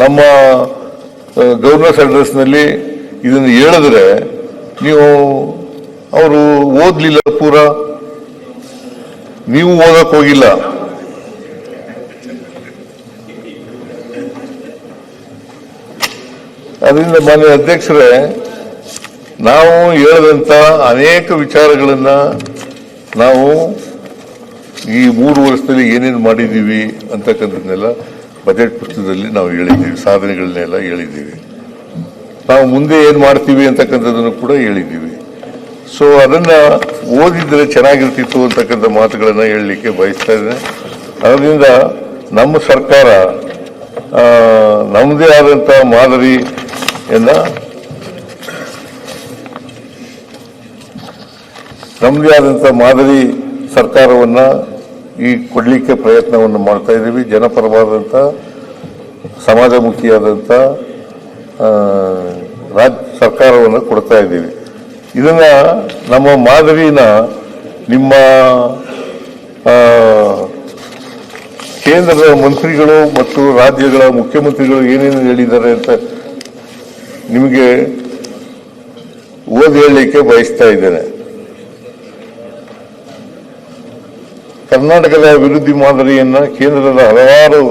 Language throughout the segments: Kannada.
ನಮ್ಮ ಗವರ್ನರ್ಸ್ ಅಡ್ರೆಸ್ನಲ್ಲಿ ಇದನ್ನು ಹೇಳಿದ್ರೆ ನೀವು ಅವರು ಓದಲಿಲ್ಲ, ಪೂರ ನೀವು ಓದಕ್ಕೆ ಹೋಗಿಲ್ಲ. ಅದರಿಂದ ಮಾನ್ಯ ಅಧ್ಯಕ್ಷರೇ, ನಾವು ಹೇಳಿದಂಥ ಅನೇಕ ವಿಚಾರಗಳನ್ನ ನಾವು ಈ 3 ವರ್ಷದಲ್ಲಿ ಏನೇನು ಮಾಡಿದ್ದೀವಿ ಅಂತಕ್ಕಂಥದ್ದನ್ನೆಲ್ಲ ಬಜೆಟ್ ಪುಸ್ತಕದಲ್ಲಿ ನಾವು ಹೇಳಿದ್ದೀವಿ, ಸಾಧನೆಗಳನ್ನೆಲ್ಲ ಹೇಳಿದ್ದೀವಿ. ನಾವು ಮುಂದೆ ಏನು ಮಾಡ್ತೀವಿ ಅಂತಕ್ಕಂಥದ್ದನ್ನು ಕೂಡ ಹೇಳಿದ್ದೀವಿ. ಸೊ ಅದನ್ನು ಓದಿದ್ರೆ ಚೆನ್ನಾಗಿರ್ತಿತ್ತು ಅಂತಕ್ಕಂಥ ಮಾತುಗಳನ್ನು ಹೇಳಲಿಕ್ಕೆ ಬಯಸ್ತಾ ಇದ್ದೇನೆ. ಅದರಿಂದ ನಮ್ಮ ಸರ್ಕಾರ ನಮ್ಮದೇ ಆದಂಥ ಮಾದರಿ ಸರ್ಕಾರವನ್ನು ಕೊಡಲಿಕ್ಕೆ ಪ್ರಯತ್ನವನ್ನು ಮಾಡ್ತಾ ಇದ್ದೀವಿ. ಜನಪರವಾದಂಥ, ಸಮಾಜಮುಖಿಯಾದಂಥ ಸರ್ಕಾರವನ್ನು ಕೊಡ್ತಾ ಇದ್ದೀವಿ. ಇದನ್ನ ನಮ್ಮ ಮಾದರಿನ ನಿಮ್ಮ ಕೇಂದ್ರದ ಮಂತ್ರಿಗಳು ಮತ್ತು ರಾಜ್ಯಗಳ ಮುಖ್ಯಮಂತ್ರಿಗಳು ಏನೇನು ಹೇಳಿದ್ದಾರೆ ಅಂತ ನಿಮಗೆ ಓದಿ ಹೇಳಲಿಕ್ಕೆ ಬಯಸ್ತಾ ಇದ್ದೇನೆ. ಕರ್ನಾಟಕದ ಅಭಿವೃದ್ಧಿ ಮಾದರಿಯನ್ನ ಕೇಂದ್ರದ ಹಲವಾರು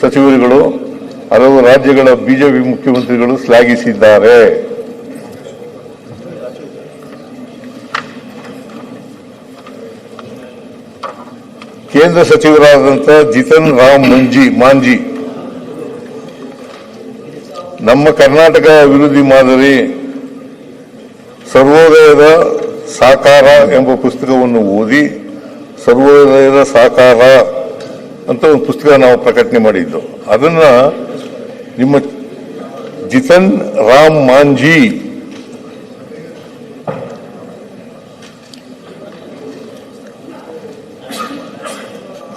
ಸಚಿವರುಗಳು, ಹಲವು ರಾಜ್ಯಗಳ ಬಿಜೆಪಿ ಮುಖ್ಯಮಂತ್ರಿಗಳು ಶ್ಲಾಘಿಸಿದ್ದಾರೆ. ಕೇಂದ್ರ ಸಚಿವರಾದಂಥ ಜಿತನ್ ರಾಮ್ ಮಾಂಜಿ ನಮ್ಮ ಕರ್ನಾಟಕ ಅಭಿವೃದ್ಧಿ ಮಾದರಿ ಸರ್ವೋದಯದ ಸಾಕಾರ ಎಂಬ ಪುಸ್ತಕವನ್ನು ಓದಿ, ಸರ್ವೋದಯದ ಸಾಕಾರ ಅಂತ ಒಂದು ಪುಸ್ತಕ ನಾವು ಪ್ರಕಟಣೆ ಮಾಡಿದ್ದು. ಅದನ್ನ ನಿಮ್ಮ ಜಿತನ್ ರಾಮ್ ಮಾಂಜಿ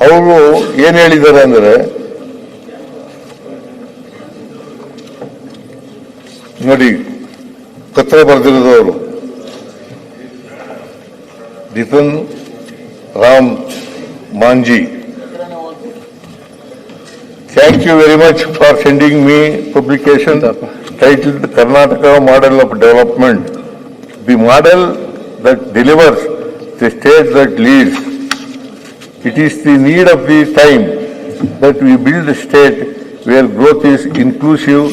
ಅವರು ಏನ್ ಹೇಳಿದ್ದಾರೆ ಅಂದ್ರೆ, ನೋಡಿ ಪತ್ರ ಬರೆದಿರೋದವರು Jitan Ram Manjhi. Thank you very much for sending me publication titled Karnataka Model of Development, the model that delivers, the state that leads. It is the need of the time that we build a state where growth is inclusive,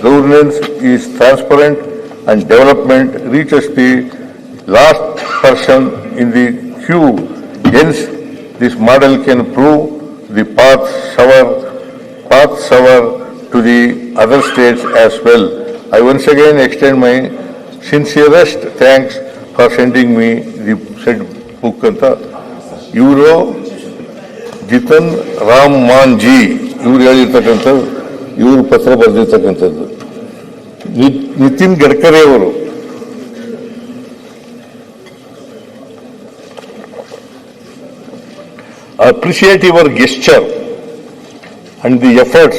governance is transparent, and development reaches the last person in the queue. Hence, this model can prove the path shower to the other states as well. I once again extend my sincerest thanks for sending me the said book ಅಂತ ಇವರು ಜಿತನ್ ರಾಮ್ ಮಾಂಜಿ ಇವರು ಹೇಳಿರ್ತಕ್ಕಂಥದ್ದು, ಇವರು ಪತ್ರ ಬರೆದಿರ್ತಕ್ಕಂಥದ್ದು. ನಿತಿನ್ ಗಡ್ಕರಿ ಅವರು appreciate your gesture and the efforts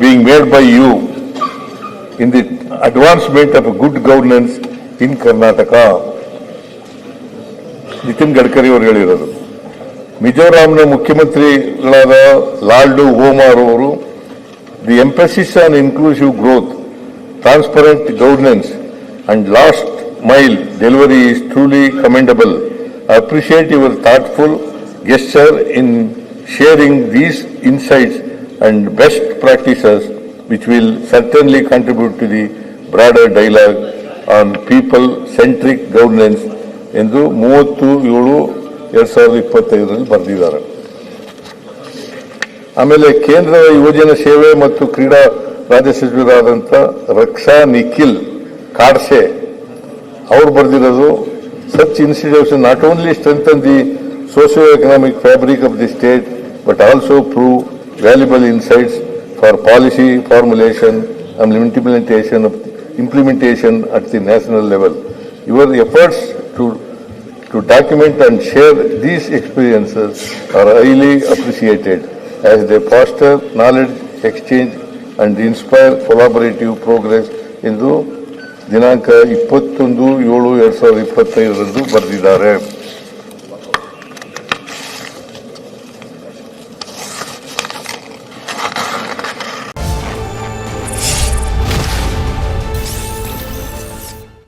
being made by you in the advancement of good governance in Karnataka. Nitin Gadkari ಅವರು ಹೇಳಿರೋದು. ಮಿಜೋರಾಂನ ಮುಖ್ಯಮಂತ್ರಿಗಳಾದ ಲಾಲ್ಡು ಓಮಾರ್ ಅವರು the emphasis on inclusive growth, transparent governance and last mile delivery is truly commendable. I appreciate your thoughtful gesture in sharing these insights and best practices, which will certainly contribute to the broader dialogue on people-centric governance ಎಂದು 30/7/2025 ಬರೆದಿದ್ದಾರೆ. ಆಮೇಲೆ ಕೇಂದ್ರದ ಯುವಜನ ಸೇವೆ ಮತ್ತು ಕ್ರೀಡಾ ರಾಜ್ಯ ಸಚಿವರಾದಂಥ ರಕ್ಷಾ ನಿಖಿಲ್ ಕಾಡ್ಸೆ ಅವರು ಬರೆದಿರೋದು, such institutions not only strengthen the socio-economic fabric of the state but also prove valuable insights for policy formulation and implementation at the national level. Your efforts to document and share these experiences are highly appreciated as they foster knowledge exchange and inspire collaborative progress ಎಂದು ದಿನಾಂಕ 21/7/2025 ಬರೆದಿದ್ದಾರೆ.